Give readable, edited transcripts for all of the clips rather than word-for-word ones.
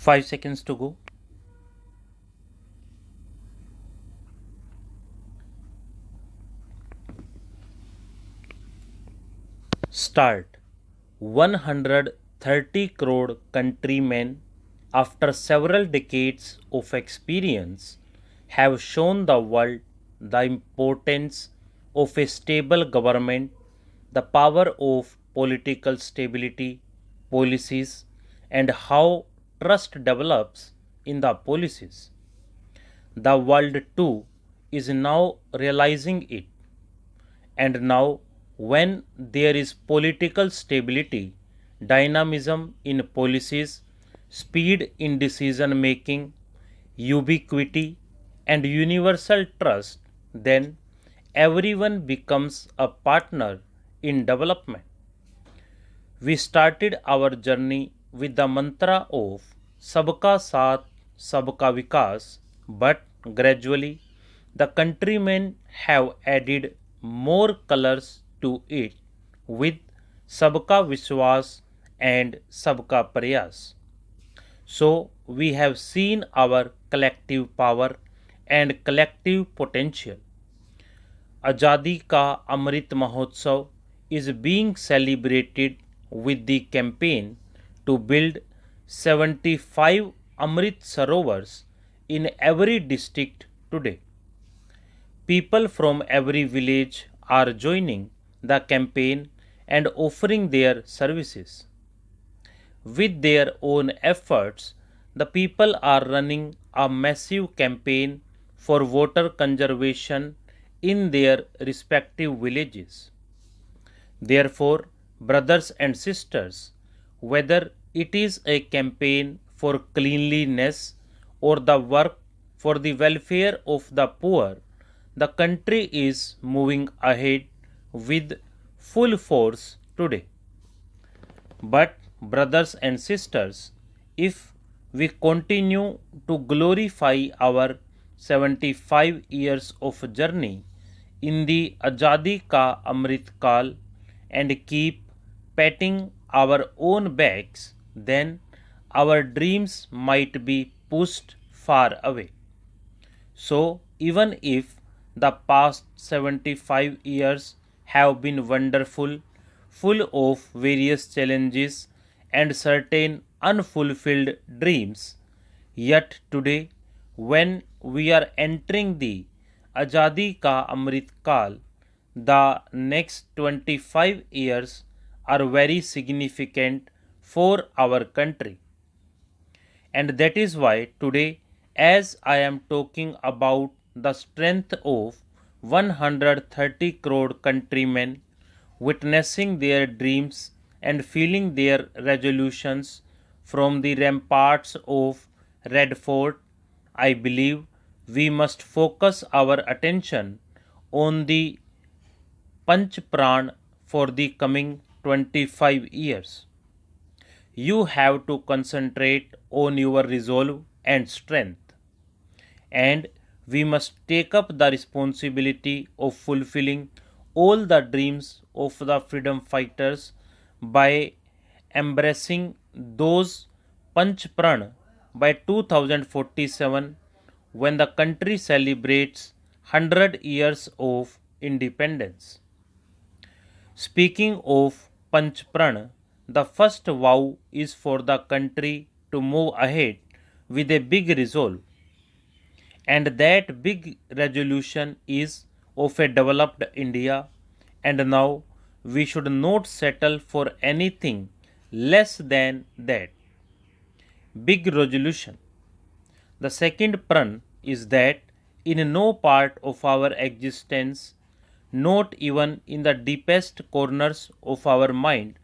5 seconds to go. Start. 130 crore countrymen, after several decades of experience, have shown the world the importance of a stable government, the power of political stability, policies, and how trust develops in the policies. The world too is now realizing it. And now, when there is political stability, dynamism in policies, speed in decision making, ubiquity, and universal trust, then everyone becomes a partner in development. We started our journey with the mantra of Sabka Saath, Sabka Vikas, but gradually the countrymen have added more colors to it with Sabka Vishwas and Sabka Prayas. So we have seen our collective power and collective potential. Azadi Ka Amrit Mahotsav is being celebrated with the campaign to build 75 Amrit Sarovars in every district today. People from every village are joining the campaign and offering their services. With their own efforts, the people are running a massive campaign for water conservation in their respective villages. Therefore, brothers and sisters, whether it is a campaign for cleanliness or the work for the welfare of the poor, the country is moving ahead with full force today. But, brothers and sisters, if we continue to glorify our 75 years of journey in the Azadi Ka Amrit Kal and keep patting our own backs, then our dreams might be pushed far away. So, even if the past 75 years have been wonderful, full of various challenges and certain unfulfilled dreams, yet today, when we are entering the Azadi Ka Amrit Kal, the next 25 years are very significant for our country. And that is why today, as I am talking about the strength of 130 crore countrymen witnessing their dreams and feeling their resolutions from the ramparts of Red Fort, I believe we must focus our attention on the Panch Pran for the coming 25 years. You have to concentrate on your resolve and strength. And we must take up the responsibility of fulfilling all the dreams of the freedom fighters by embracing those Panch Pran by 2047 when the country celebrates 100 years of independence. Speaking of Panch Pran, the first vow is for the country to move ahead with a big resolve, and that big resolution is of a developed India, and now we should not settle for anything less than that. Big resolution. The second pran is that in no part of our existence, not even in the deepest corners of our mind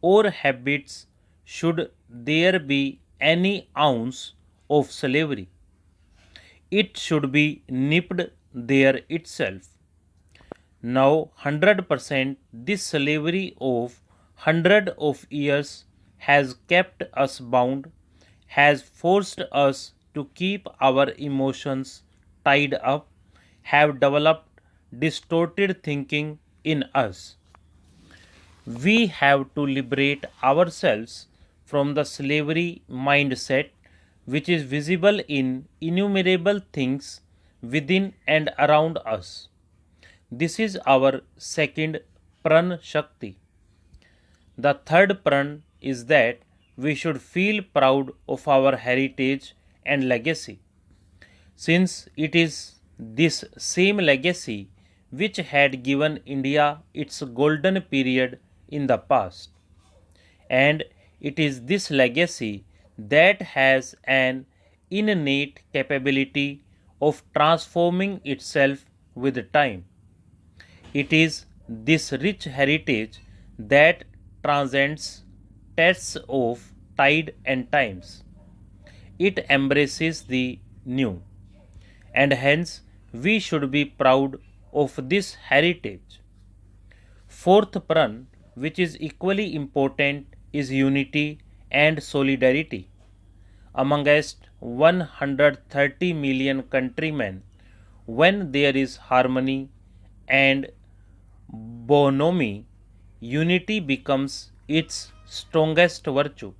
or habits, should there be any ounce of slavery. It should be nipped there itself. Now 100% this slavery of hundred of years has kept us bound, has forced us to keep our emotions tied up, have developed distorted thinking in us. We have to liberate ourselves from the slavery mindset which is visible in innumerable things within and around us. This is our second Pran Shakti. The third Pran is that we should feel proud of our heritage and legacy, since it is this same legacy which had given India its golden period in the past. And it is this legacy that has an innate capability of transforming itself with time. It is this rich heritage that transcends tests of tide and times. It embraces the new, and hence we should be proud of this heritage. Fourth pran, which is equally important, is unity and solidarity. Amongst 130 million countrymen, when there is harmony and bonhomie, unity becomes its strongest virtue.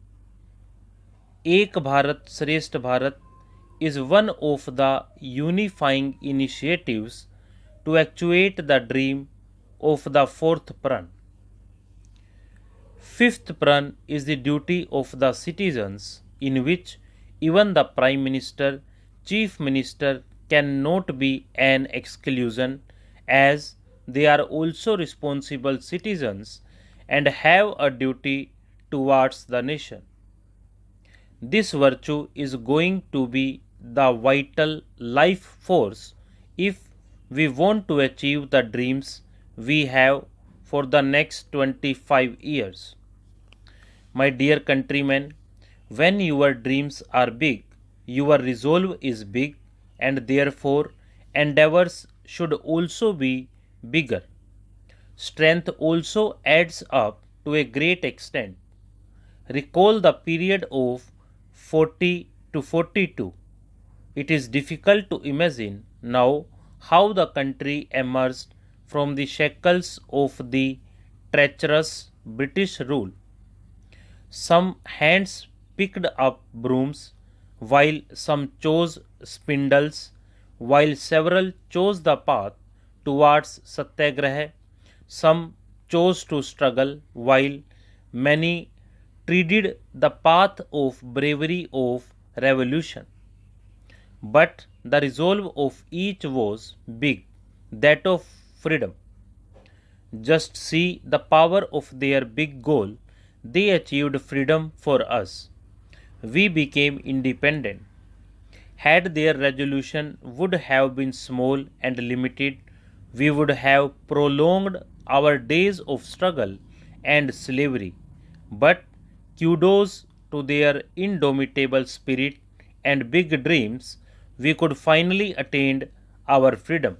Ek Bharat Shrestha Bharat is one of the unifying initiatives to actuate the dream of the fourth pran. Fifth pran is the duty of the citizens, in which even the Prime Minister, Chief Minister cannot be an exclusion, as they are also responsible citizens and have a duty towards the nation. This virtue is going to be the vital life force if we want to achieve the dreams we have for the next 25 years. My dear countrymen, when your dreams are big, your resolve is big, and therefore endeavors should also be bigger. Strength also adds up to a great extent. Recall the period of 40 to 42. It is difficult to imagine now how the country emerged from the shackles of the treacherous British rule. Some hands picked up brooms, while some chose spindles, while several chose the path towards satyagraha. Some chose to struggle, while many treaded the path of bravery of revolution. But the resolve of each was big, that of freedom. Just see the power of their big goal. They achieved freedom for us. We became independent. Had their resolution would have been small and limited, we would have prolonged our days of struggle and slavery. But kudos to their indomitable spirit and big dreams, we could finally attain our freedom.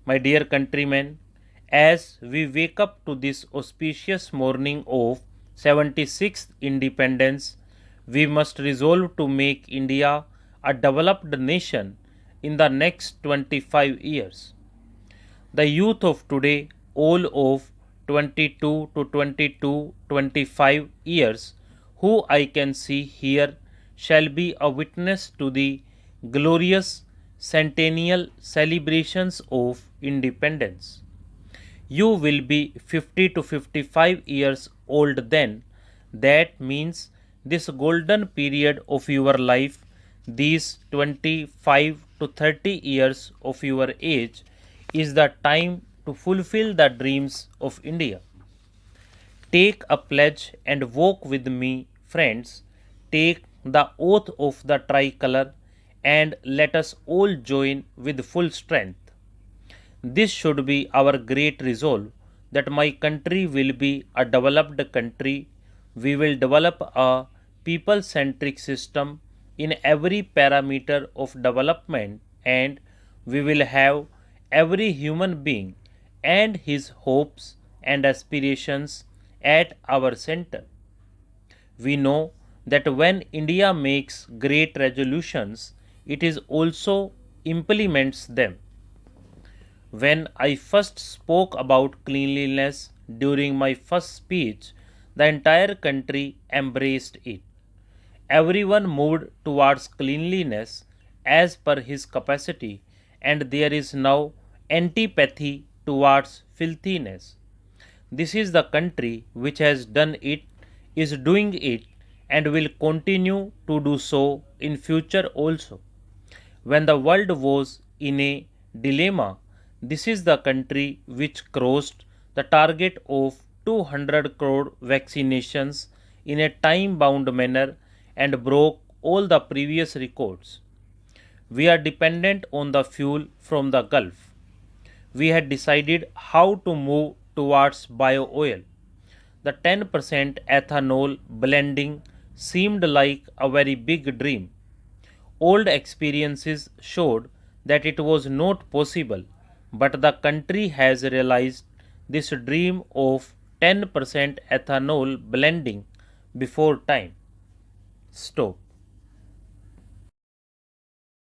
My dear countrymen, as we wake up to this auspicious morning of 76th independence, we must resolve to make India a developed nation in the next 25 years. The youth of today, all of 22 to 25 years, who I can see here, shall be a witness to the glorious centennial celebrations of independence. You will be 50 to 55 years old then. That means this golden period of your life, these 25 to 30 years of your age, is the time to fulfill the dreams of India. Take a pledge and walk with me, friends. Take the oath of the tricolor and let us all join with full strength. This should be our great resolve, that my country will be a developed country. We will develop a people centric system in every parameter of development, and we will have every human being and his hopes and aspirations at our center. We know that when India makes great resolutions, it is also implements them. When I first spoke about cleanliness during my first speech, the entire country embraced it. Everyone moved towards cleanliness as per his capacity, and there is now antipathy towards filthiness. This is the country which has done it, is doing it, and will continue to do so in future also. When the world was in a dilemma, this is the country which crossed the target of 200 crore vaccinations in a time bound manner and broke all the previous records. We are dependent on the fuel from the Gulf. We had decided how to move towards bio oil. The 10% ethanol blending seemed like a very big dream. Old experiences showed that it was not possible, but the country has realized this dream of 10% ethanol blending before time. Stop.